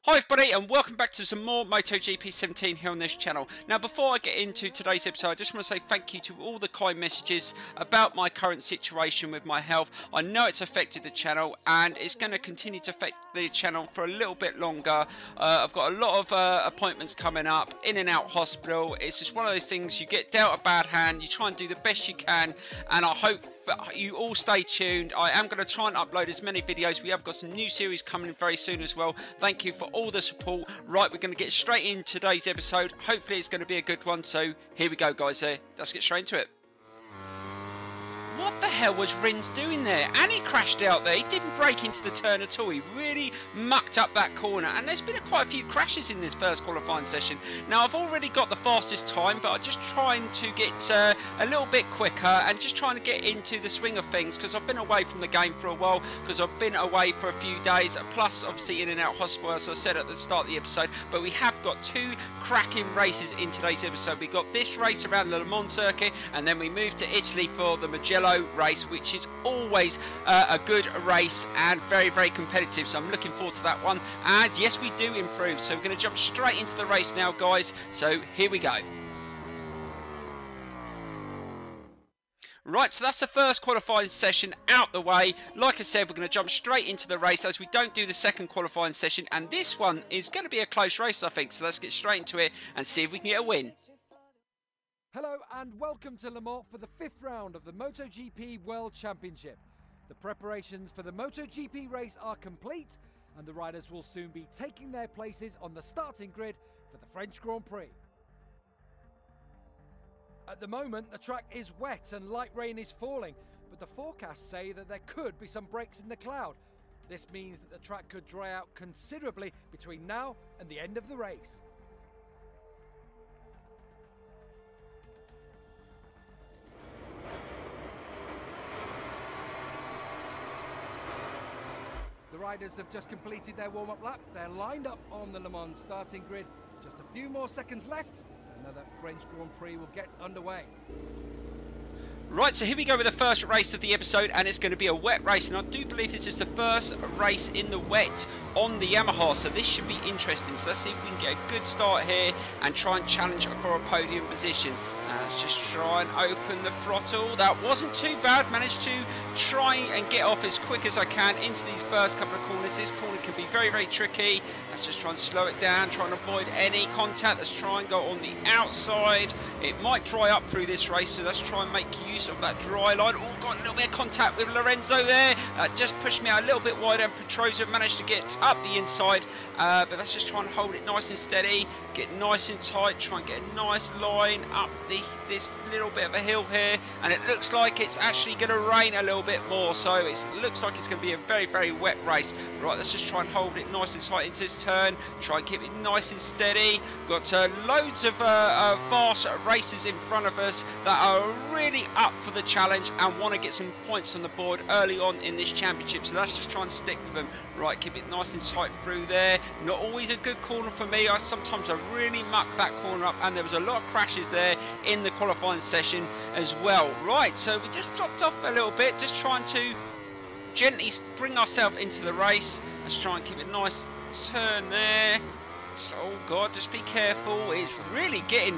Hi everybody and welcome back to some more MotoGP 17 here on this channel. Now before I get into today's episode, I just want to say thank you to all the kind messages about my current situation with my health. I know it's affected the channel and it's going to continue to affect the channel for a little bit longer. I've got a lot of appointments coming up, in and out hospital. It's just one of those things, you get dealt a bad hand, you try and do the best you can, and I hope you all stay tuned. I am going to try and upload as many videos. We have got some new series coming in very soon as well. Thank you for all the support. Right, we're going to get straight into today's episode. Hopefully it's going to be a good one. So here we go, guys. Let's get straight into it. What the hell was Rins doing there? And he crashed out there. He didn't break into the turn at all. He really mucked up that corner. And there's been quite a few crashes in this first qualifying session. Now, I've already got the fastest time, but I'm just trying to get a little bit quicker and just trying to get into the swing of things because I've been away from the game for a while, because I've been away for a few days, plus obviously in and out hospital, as I said at the start of the episode. But we have got two cracking races in today's episode. We got this race around the Le Mans circuit, and then we move to Italy for the Mugello race, which is always a good race and very, very competitive. So I'm looking forward to that one. And yes, we do improve. So we're going to jump straight into the race now, guys. So here we go. Right, so that's the first qualifying session out the way. Like I said, we're going to jump straight into the race as we don't do the second qualifying session. And this one is going to be a close race, I think. So let's get straight into it and see if we can get a win. Hello and welcome to Le Mans for the 5th round of the MotoGP World Championship. The preparations for the MotoGP race are complete and the riders will soon be taking their places on the starting grid for the French Grand Prix. At the moment, the track is wet and light rain is falling, but the forecasts say that there could be some breaks in the cloud. This means that the track could dry out considerably between now and the end of the race. The riders have just completed their warm-up lap. They're lined up on the Le Mans starting grid. Just a few more seconds left, and now that French Grand Prix will get underway. Right, so here we go with the first race of the episode, and it's going to be a wet race, and I do believe this is the first race in the wet on the Yamaha, so this should be interesting. So let's see if we can get a good start here and try and challenge for a podium position. Let's just try and open the throttle. That wasn't too bad. Managed to try and get off as quick as I can into these first couple of corners. This corner can be very, very tricky. Let's just try and slow it down, try and avoid any contact. Let's try and go on the outside. It might dry up through this race, so let's try and make use of that dry line. Oh, got a little bit of contact with Lorenzo there. Just pushed me out a little bit wider, and Petroza managed to get up the inside. But let's just try and hold it nice and steady, get nice and tight, try and get a nice line up this little bit of a hill here, and it looks like it's actually going to rain a little bit more, so it looks like it's going to be a very, very wet race. Right, let's just try and hold it nice and tight into this turn, try and keep it nice and steady. Got loads of fast races in front of us that are really up for the challenge and want to get some points on the board early on in this championship, so let's just try and stick with them. Right, keep it nice and tight through there. Not always a good corner for me. Sometimes I really muck that corner up, and there was a lot of crashes there in the qualifying session as well. Right, so we just dropped off a little bit, just trying to gently bring ourselves into the race. Let's try and keep a nice turn there. So, oh God, just be careful. It's really getting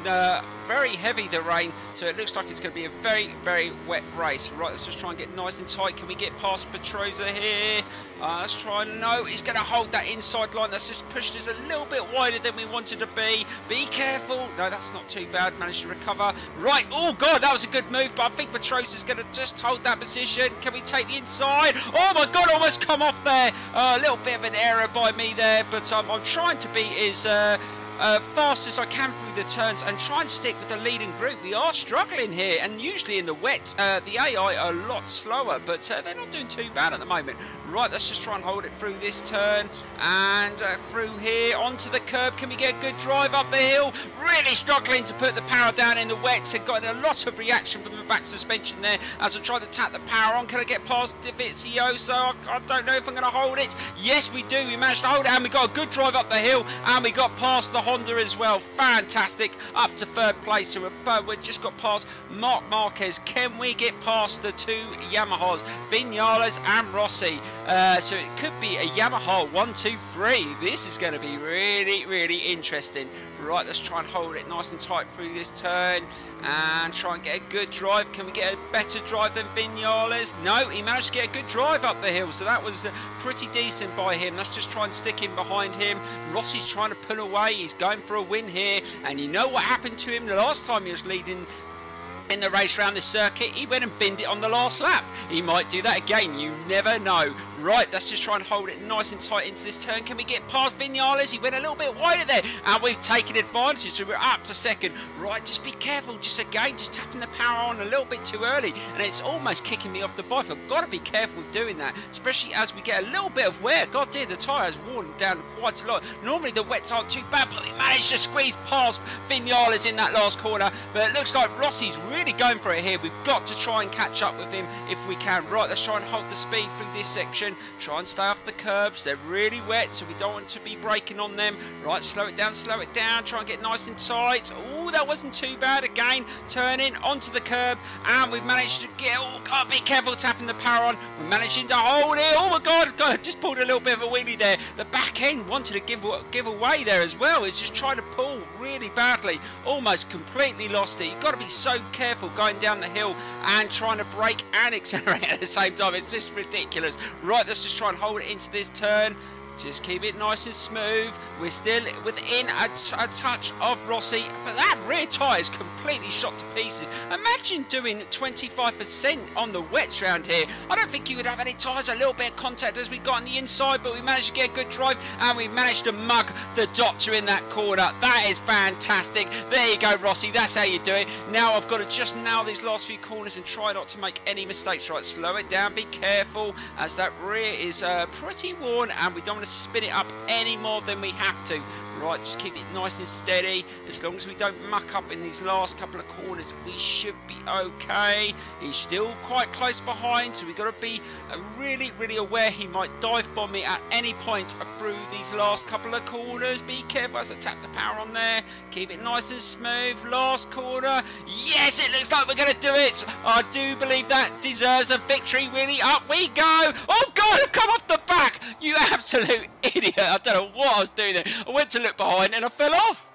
very heavy, the rain, so it looks like it's going to be a very, very wet race. Right, let's just try and get nice and tight. Can we get past Petroza here? Let's try. No, he's going to hold that inside line. That's just pushed us a little bit wider than we wanted to be. Be careful. No, that's not too bad. Managed to recover. Right. Oh God, that was a good move, but I think Petroza's going to just hold that position. Can we take the inside? Oh my God, almost come off there. A little bit of an error by me there, but I'm trying to be as fast as I can through the turns and try and stick with the leading group. We are struggling here, and usually in the wet the AI are a lot slower, but they're not doing too bad at the moment. Right, let's just try and hold it through this turn and through here onto the curb. Can we get a good drive up the hill? Really struggling to put the power down in the wet, and got a lot of reaction from the back suspension there as I try to tap the power on. Can I get past Divizioso? I don't know if I'm going to hold it. Yes, we do. We managed to hold it, and we got a good drive up the hill, and we got past the Honda as well. Fantastic. Up to third place. So we've just got past Marc Marquez. Can we get past the two Yamahas, Vinales and Rossi? So it could be a Yamaha 1, 2, 3. This is going to be really, really interesting. Right, let's try and hold it nice and tight through this turn and try and get a good drive. Can we get a better drive than Vinales? No, he managed to get a good drive up the hill, so that was pretty decent by him. Let's just try and stick him behind him. Rossi's trying to pull away. He's going for a win here, and you know what happened to him the last time he was leading in the race around the circuit? He went and binned it on the last lap. He might do that again, you never know. Right, let's just try and hold it nice and tight into this turn. Can we get past Vinales? He went a little bit wider there, and we've taken advantage, so we're up to second. Right, just be careful, just tapping the power on a little bit too early, and it's almost kicking me off the bike. I've got to be careful doing that, especially as we get a little bit of wear. God dear, the tyre has worn down quite a lot. Normally the wets aren't too bad, but we managed to squeeze past Vinales in that last corner, but it looks like Rossi's really going for it here. We've got to try and catch up with him if we can. Right, let's try and hold the speed through this section. Try and stay off the curbs. They're really wet, so we don't want to be braking on them. Right, slow it down, try and get nice and tight. Oh, that wasn't too bad. Again, turning onto the curb, and we've managed to get, oh God, be careful tapping the power on. We're managing to hold it. Oh my God, just pulled a little bit of a wheelie there. The back end wanted to give away there as well. It's just trying to pull really badly. Almost completely lost it. You've got to be so careful going down the hill and trying to brake and accelerate at the same time. It's just ridiculous. Right, let's just try and hold it into this turn. Just keep it nice and smooth. We're still within a touch of Rossi, but that rear tyre is completely shot to pieces. Imagine doing 25% on the wets around here. I don't think you would have any tyres, a little bit of contact as we got on the inside, but we managed to get a good drive, and we managed to mug the Doctor in that corner. That is fantastic. There you go, Rossi. That's how you do it. Now I've got to just nail these last few corners and try not to make any mistakes. Right, slow it down. Be careful, as that rear is pretty worn, and we don't want to spin it up any more than we have to. Right, just keep it nice and steady. As long as we don't muck up in these last couple of corners, we should be okay. He's still quite close behind, so we've got to be really, really aware he might dive bomb me at any point through these last couple of corners. Be careful as I tap the power on there. Keep it nice and smooth. Last corner. Yes, it looks like we're going to do it. I do believe that deserves a victory, really. Up we go. Oh, God, I've come off the back. You absolute idiot. I don't know what I was doing there. I went to look behind and I fell off.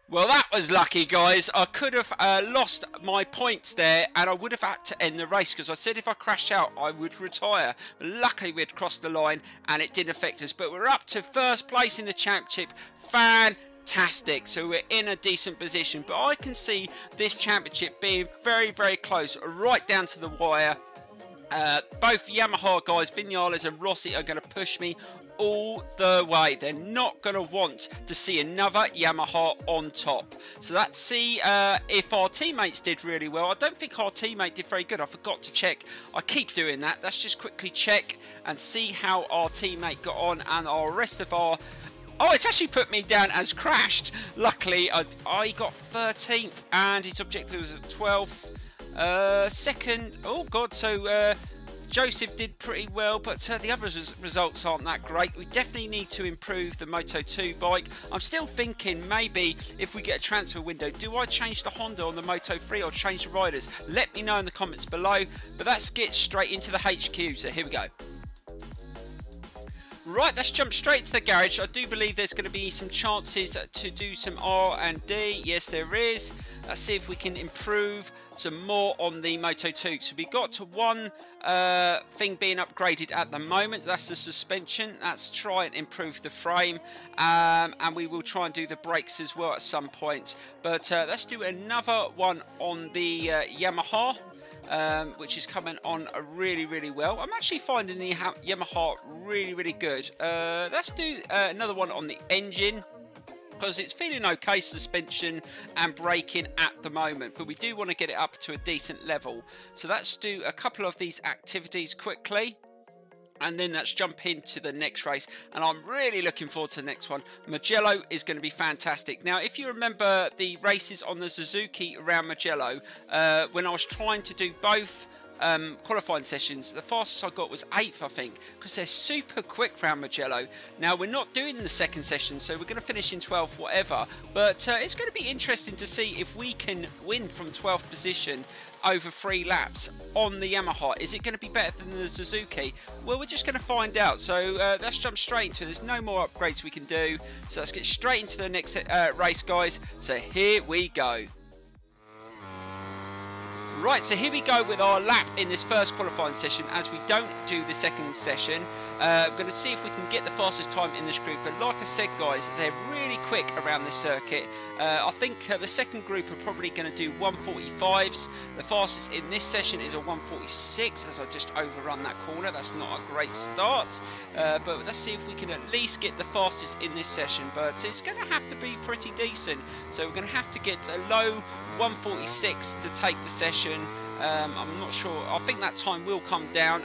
Well, that was lucky, guys. I could have lost my points there, and I would have had to end the race, because I said if I crashed out I would retire. But luckily we had crossed the line and it didn't affect us. But we're up to first place in the championship. Fantastic. So we're in a decent position, but I can see this championship being very, very close, right down to the wire. Both Yamaha guys, Vinales and Rossi, are going to push me all the way. They're not going to want to see another Yamaha on top. So let's see if our teammates did really well. I don't think our teammate did very good. I forgot to check. I keep doing that. Let's just quickly check and see how our teammate got on, and our rest of our... Oh, it's actually put me down as crashed. Luckily, I got 13th, and his objective was at 12th. Second, oh God, so Joseph did pretty well, but the other results aren't that great. We definitely need to improve the Moto2 bike. I'm still thinking maybe if we get a transfer window, do I change the Honda on the Moto3 or change the riders? Let me know in the comments below, but that's get straight into the HQ, so here we go. Right, let's jump straight to the garage. I do believe there's going to be some chances to do some R&D. Yes, there is. Let's see if we can improve some more on the Moto2. So we got to one thing being upgraded at the moment. That's the suspension. Let's try and improve the frame. And we will try and do the brakes as well at some point. But let's do another one on the Yamaha. Which is coming on really, really well. I'm actually finding the Yamaha really, really good. Let's do another one on the engine, because it's feeling okay, suspension and braking at the moment, but we do want to get it up to a decent level. So let's do a couple of these activities quickly, and then let's jump into the next race, and I'm really looking forward to the next one. Mugello is going to be fantastic. Now, if you remember the races on the Suzuki around Mugello, when I was trying to do both qualifying sessions, the fastest I got was 8th, I think, because they're super quick around Mugello. Now, we're not doing the second session, so we're going to finish in 12th, whatever, but it's going to be interesting to see if we can win from 12th position. over 3 laps on the Yamaha. Is it going to be better than the Suzuki? Well, we're just going to find out. So let's jump straight into it. There's no more upgrades we can do. So let's get straight into the next race, guys. So here we go. Right, so here we go with our lap in this first qualifying session, as we don't do the second session. I'm going to see if we can get the fastest time in this group, but like I said, guys, they're really quick around this circuit. I think the second group are probably going to do 145s. The fastest in this session is a 146, as I just overrun that corner. That's not a great start, but let's see if we can at least get the fastest in this session, but it's going to have to be pretty decent. So we're going to have to get a low 146 to take the session. I'm not sure. I think that time will come down,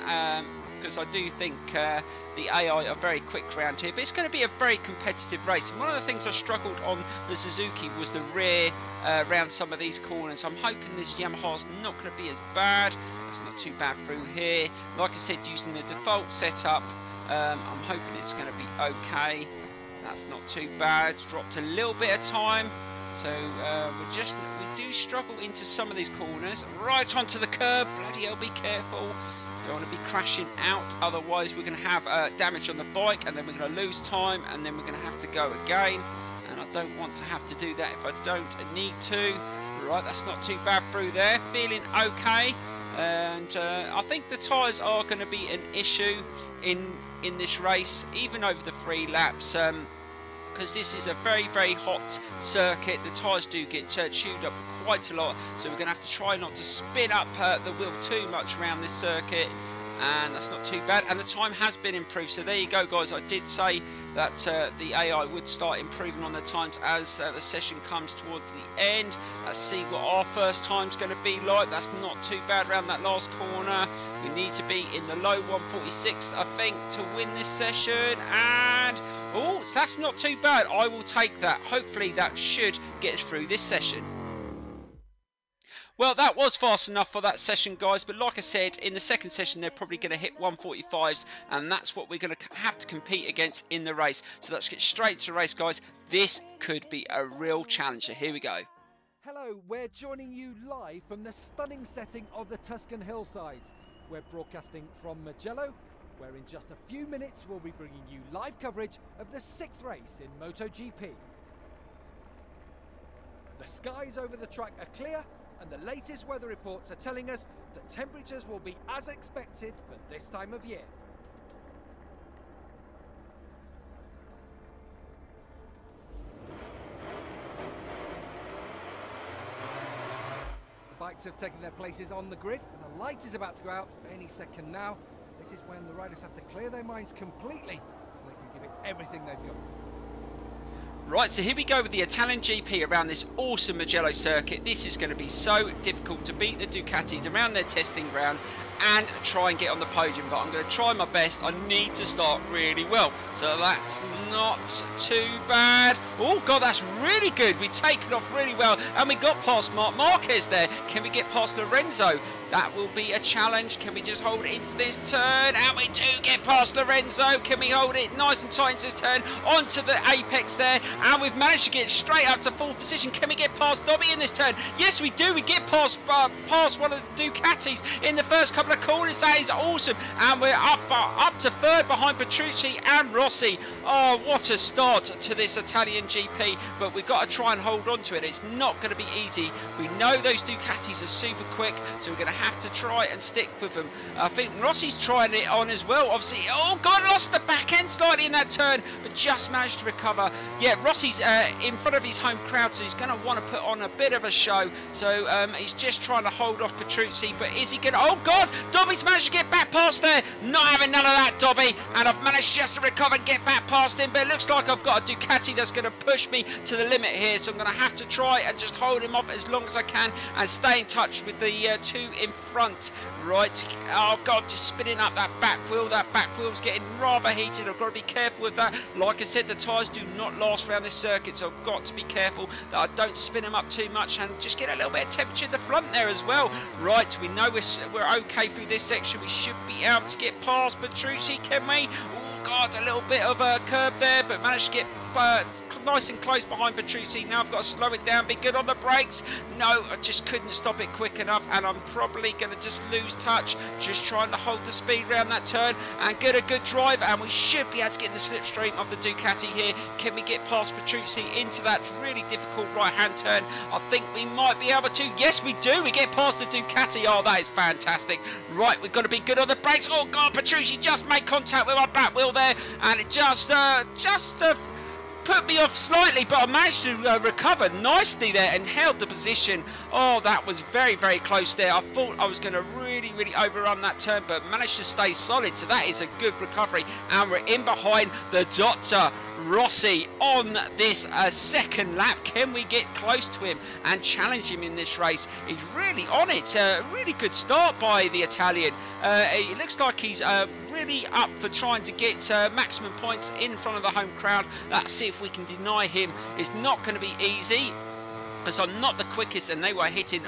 because I do think the AI are very quick around here, but it's going to be a very competitive race. And one of the things I struggled on the Suzuki was the rear around some of these corners. I'm hoping this Yamaha's not going to be as bad. That's not too bad through here. Like I said, using the default setup, I'm hoping it's going to be okay. That's not too bad. It's dropped a little bit of time. So we do struggle into some of these corners. Right onto the curb. Bloody hell, be careful. Don't want to be crashing out, otherwise we're going to have damage on the bike, and then we're going to lose time, and then we're going to have to go again, and I don't want to have to do that if I don't need to. Right, that's not too bad through there, feeling okay, and I think the tyres are going to be an issue in this race, even over the 3 laps, because this is a very, very hot circuit. The tyres do get chewed up quite a lot, so we're going to have to try not to spin up the wheel too much around this circuit, and that's not too bad. And the time has been improved, so there you go, guys. I did say that the AI would start improving on the times as the session comes towards the end. Let's see what our first time's going to be like. That's not too bad around that last corner. We need to be in the low 146, I think, to win this session, and oh, so that's not too bad. I will take that. Hopefully that should get us through this session. Well, that was fast enough for that session, guys, but like I said, in the second session they're probably going to hit 145s, and that's what we're going to have to compete against in the race. So let's get straight to the race, guys. This could be a real challenger. Here we go. Hello, we're joining you live from the stunning setting of the Tuscan hillsides. We're broadcasting from Mugello, where in just a few minutes we'll be bringing you live coverage of the 6th race in MotoGP. The skies over the track are clear, and the latest weather reports are telling us that temperatures will be as expected for this time of year. The bikes have taken their places on the grid, and the light is about to go out any second now. This is when the riders have to clear their minds completely so they can give it everything they've got. Right, so here we go with the Italian GP around this awesome Mugello circuit. This is going to be so difficult to beat the Ducatis around their testing ground and try and get on the podium, but I'm going to try my best. I need to start really well, so that's not too bad. Oh god, that's really good. We've taken off really well, and we got past Marc Marquez there. Can we get past Lorenzo? That will be a challenge. Can we just hold it into this turn? And we do get past Lorenzo. Can we hold it nice and tight into this turn? Onto the apex there. And we've managed to get straight up to 4th position. Can we get past Dobby in this turn? Yes, we do. We get past one of the Ducatis in the first couple of corners. That is awesome. And we're up to 3rd behind Petrucci and Rossi. Oh, what a start to this Italian GP. But we've got to try and hold on to it. It's not going to be easy. We know those Ducatis are super quick, so we're going to have to try and stick with them. I think Rossi's trying it on as well. Obviously, oh god, lost the back end slightly in that turn, but just managed to recover. Yeah, Rossi's in front of his home crowd, so he's going to want to put on a bit of a show. So he's just trying to hold off Petrucci, but is he going to... Oh god, Dobby's managed to get back past there. Not having none of that, Dobby, and I've managed just to recover and get back past him, but it looks like I've got a Ducati that's going to push me to the limit here, so I'm going to have to try and just hold him off as long as I can and stay in touch with the 2 in front. Right, oh god, just spinning up that back wheel. That back wheel's getting rather heated. I've got to be careful with that. Like I said, the tyres do not last around this circuit, so I've got to be careful that I don't spin them up too much and just get a little bit of temperature in the front there as well. Right, we know we're okay through this section. We should be able to get past Petrucci, can we? Oh god, a little bit of a curb there, but managed to get nice and close behind Petrucci. Now I've got to slow it down, be good on the brakes. No, I just couldn't stop it quick enough, and I'm probably going to just lose touch, just trying to hold the speed around that turn and get a good drive, and we should be able to get in the slipstream of the Ducati here. Can we get past Petrucci into that really difficult right-hand turn? I think we might be able to. Yes, we do. We get past the Ducati. Oh, that is fantastic. Right, we've got to be good on the brakes. Oh, God, Petrucci just made contact with my back wheel there, and it just put me off slightly, but I managed to recover nicely there and held the position. Oh, that was very, very close there. I thought I was going to really overrun that turn, but managed to stay solid, so that is a good recovery. And we're in behind the Dr. Rossi on this second lap. Can we get close to him and challenge him in this race? He's really on it. Really good start by the Italian. It looks like he's really up for trying to get maximum points in front of the home crowd. Let's see if we can deny him. It's not going to be easy, because I'm not the quickest, and they were hitting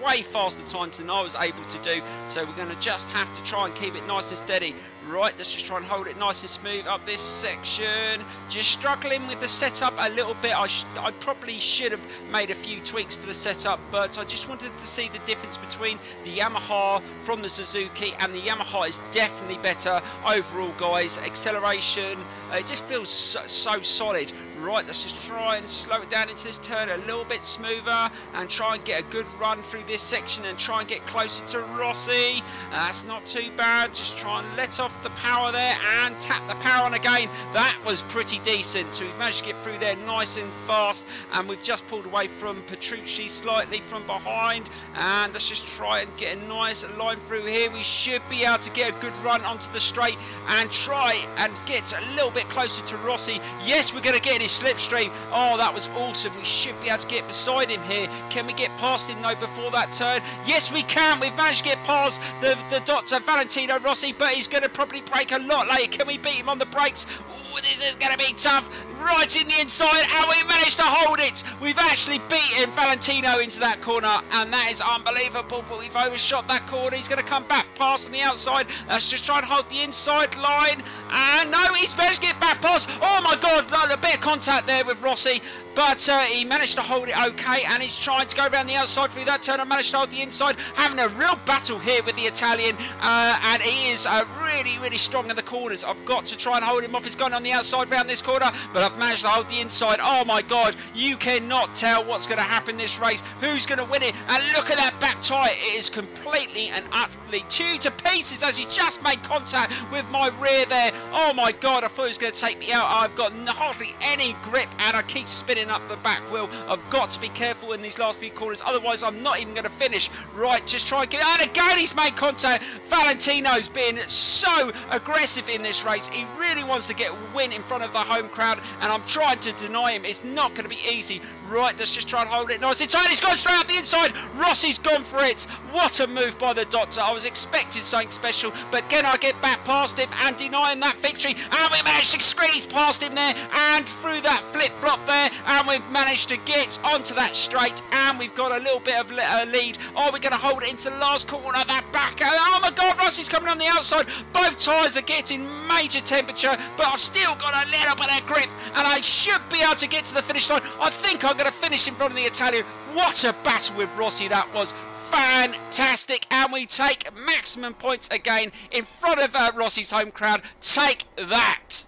way faster times than I was able to do. So we're going to just have to try and keep it nice and steady. Right, let's just try and hold it nice and smooth up this section. Just struggling with the setup a little bit. I probably should have made a few tweaks to the setup, but I just wanted to see the difference between the Yamaha from the Suzuki, and the Yamaha is definitely better overall, guys. Acceleration, it just feels so solid. Right, let's just try and slow it down into this turn a little bit smoother and try and get a good run through this section and try and get closer to Rossi. That's not too bad. Just try and let off the power there and tap the power on again. That was pretty decent. So we've managed to get through there nice and fast, and we've just pulled away from Petrucci slightly from behind. And let's just try and get a nice line through here. We should be able to get a good run onto the straight and try and get a little bit closer to Rossi. Yes, we're going to get in his slipstream. Oh, that was awesome. We should be able to get beside him here. Can we get past him though before that turn? Yes, we can. We've managed to get past the Dr. Valentino Rossi, but he's going to probably brake a lot later. Can we beat him on the brakes? Ooh, this is going to be tough. Right in the inside, and we managed to hold it. We've actually beaten Valentino into that corner, and that is unbelievable, but we've overshot that corner. He's going to come back past on the outside. Let's just try and hold the inside line, and no, he's managed to get back past. Oh my God, a bit of contact there with Rossi, but he managed to hold it okay, and he's trying to go around the outside through that turn and managed to hold the inside. Having a real battle here with the Italian, and he is really strong in the corners. I've got to try and hold him off. He's gone on the outside around this corner, but I've managed to hold the inside. Oh my God, you cannot tell what's going to happen this race. Who's going to win it? And look at that back tyre. It is completely and utterly chewed to pieces as he just made contact with my rear there. Oh my God, I thought he was going to take me out. I've got hardly any grip, and I keep spinning up the back wheel. I've got to be careful in these last few corners, otherwise I'm not even going to finish. Right, just try and get, and again he's made contact. Valentino's been so aggressive in this race. He really wants to get a win in front of the home crowd, and I'm trying to deny him. It's not going to be easy. Right, let's just try and hold it nice and tight. He's gone straight up the inside. Rossi's gone for it. What a move by the Doctor. I was expecting something special, but can I get back past him and deny him that victory? And we managed to squeeze past him there and through that flip-flop there, and we've managed to get onto that straight, and we've got a little bit of lead. Oh, we're going to hold it into the last corner. That back. Oh my God, Rossi's coming on the outside. Both tyres are getting major temperature, but I've still got a little bit of grip, and I should be able to get to the finish line. I think I'm going to finish in front of the Italian. What a battle with Rossi that was. Fantastic, and we take maximum points again in front of Rossi's home crowd. Take that.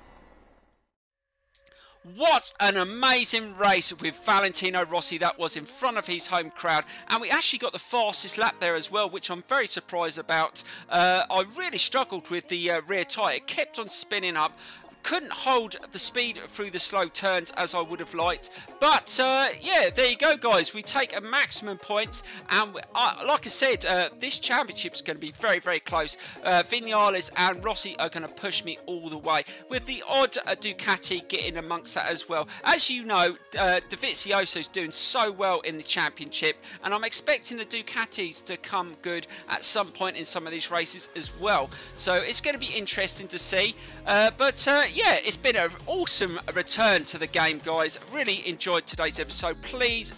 What an amazing race with Valentino Rossi that was in front of his home crowd, and we actually got the fastest lap there as well, which I'm very surprised about. I really struggled with the rear tyre. It kept on spinning up. Couldn't hold the speed through the slow turns as I would have liked, but yeah, there you go, guys. We take a maximum points, and like I said, this championship is going to be very close. Vinales and Rossi are going to push me all the way, with the odd Ducati getting amongst that as well. As you know, Dovizioso is doing so well in the championship, and I'm expecting the Ducatis to come good at some point in some of these races as well. So it's going to be interesting to see. But yeah, it's been an awesome return to the game, guys. Really enjoyed today's episode. Please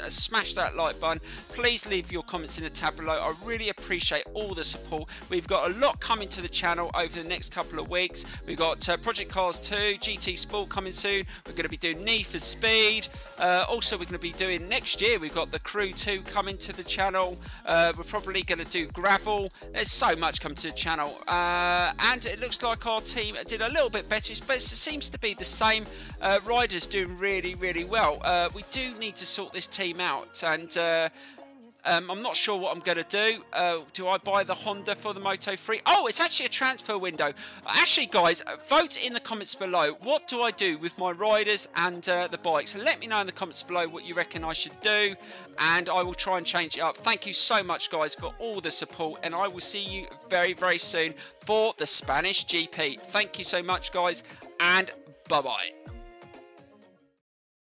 smash that like button. Please leave your comments in the tab below. I really appreciate all the support. We've got a lot coming to the channel over the next couple of weeks. We've got Project Cars 2, GT Sport coming soon. We're going to be doing Need for Speed. Also, we're going to be doing next year, we've got the Crew 2 coming to the channel. We're probably going to do gravel. There's so much coming to the channel. And it looks like our team did a little bit better, but it seems to be the same riders doing really well. We do need to sort this team out, and I'm not sure what I'm going to do. Do I buy the Honda for the Moto3? Oh, it's actually a transfer window. Actually, guys, vote in the comments below. What do I do with my riders and the bikes? Let me know in the comments below what you reckon I should do, and I will try and change it up. Thank you so much, guys, for all the support, and I will see you very soon for the Spanish GP. Thank you so much, guys, and bye-bye.